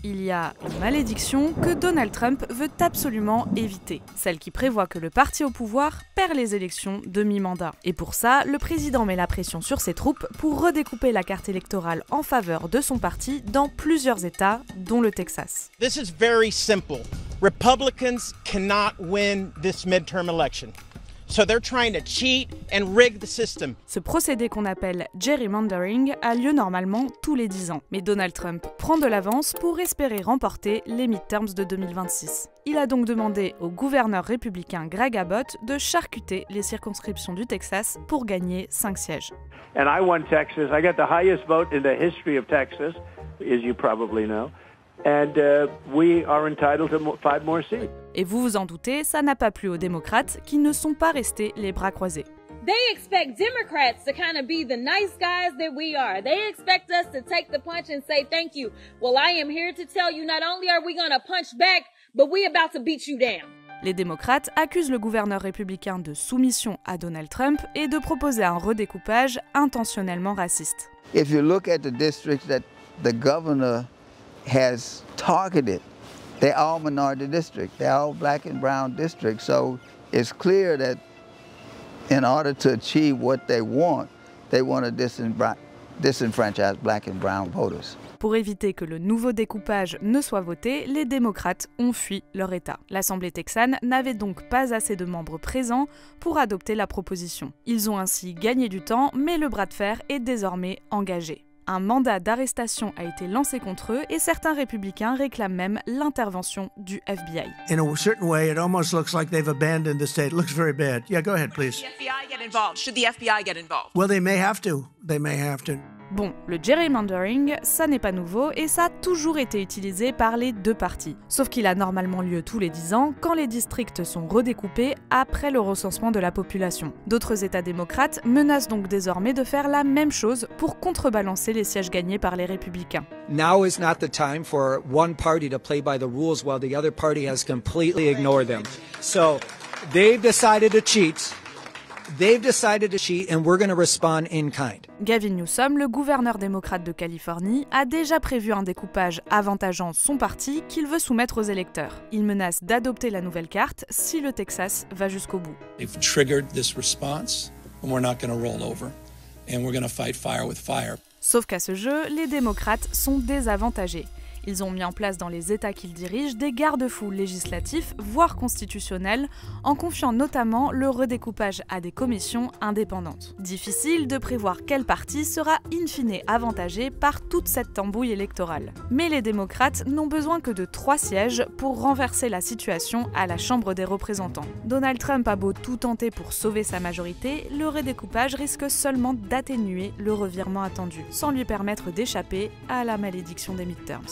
Il y a une malédiction que Donald Trump veut absolument éviter, celle qui prévoit que le parti au pouvoir perd les élections de mi-mandat. Et pour ça, le président met la pression sur ses troupes pour redécouper la carte électorale en faveur de son parti dans plusieurs États, dont le Texas. This is very simple. Republicans cannot win this midterm election. So they're trying to cheat and rig the system. Ce procédé qu'on appelle gerrymandering a lieu normalement tous les 10 ans. Mais Donald Trump prend de l'avance pour espérer remporter les midterms de 2026. Il a donc demandé au gouverneur républicain Greg Abbott de charcuter les circonscriptions du Texas pour gagner 5 sièges. And I won Texas. I got the highest vote in the history of Texas, as you probably know. And we are entitled to 5 more seats. Et vous vous en doutez, ça n'a pas plu aux démocrates qui ne sont pas restés les bras croisés. They expect Democrats to kind of be the nice guys that we are. They expect us to take the punch and say thank you. Well, I am here to tell you not only are we going to punch back, but we about to beat you down. Les démocrates accusent le gouverneur républicain de soumission à Donald Trump et de proposer un redécoupage intentionnellement raciste. If you look at the districts that the governor has targeted, they're all minority districts. They're all black and brown districts. So it's clear that in order to achieve what they want to disenfranchise black and brown voters. Pour éviter que le nouveau découpage ne soit voté, les démocrates ont fui leur État. L'Assemblée texane n'avait donc pas assez de membres présents pour adopter la proposition. Ils ont ainsi gagné du temps, mais le bras de fer est désormais engagé. Un mandat d'arrestation a été lancé contre eux et certains républicains réclament même l'intervention du FBI. In a certain way, it almost looks like they've abandoned the state. It looks very bad. Yeah, go ahead, please. Should the FBI get involved? Should the FBI get involved? Well, they may have to. They may have to. Bon, le gerrymandering, ça n'est pas nouveau et ça a toujours été utilisé par les deux partis. Sauf qu'il a normalement lieu tous les 10 ans quand les districts sont redécoupés après le recensement de la population. D'autres États démocrates menacent donc désormais de faire la même chose pour contrebalancer les sièges gagnés par les républicains. Now is not the time for one party to play by the rules while the other party has completely ignored them. So they've decided to cheat. They've decided to cheat and we're going to respond in kind. Gavin Newsom, le gouverneur démocrate de Californie, a déjà prévu un découpage avantageant son parti qu'il veut soumettre aux électeurs. Il menace d'adopter la nouvelle carte si le Texas va jusqu'au bout. They've triggered this response and we're not going to roll over and we're going to fight fire with fire. Sauf qu'à ce jeu, les démocrates sont désavantagés. Ils ont mis en place dans les États qu'ils dirigent des garde-fous législatifs, voire constitutionnels, en confiant notamment le redécoupage à des commissions indépendantes. Difficile de prévoir quel parti sera in fine avantagé par toute cette tambouille électorale. Mais les démocrates n'ont besoin que de 3 sièges pour renverser la situation à la Chambre des représentants. Donald Trump a beau tout tenter pour sauver sa majorité, le redécoupage risque seulement d'atténuer le revirement attendu, sans lui permettre d'échapper à la malédiction des midterms.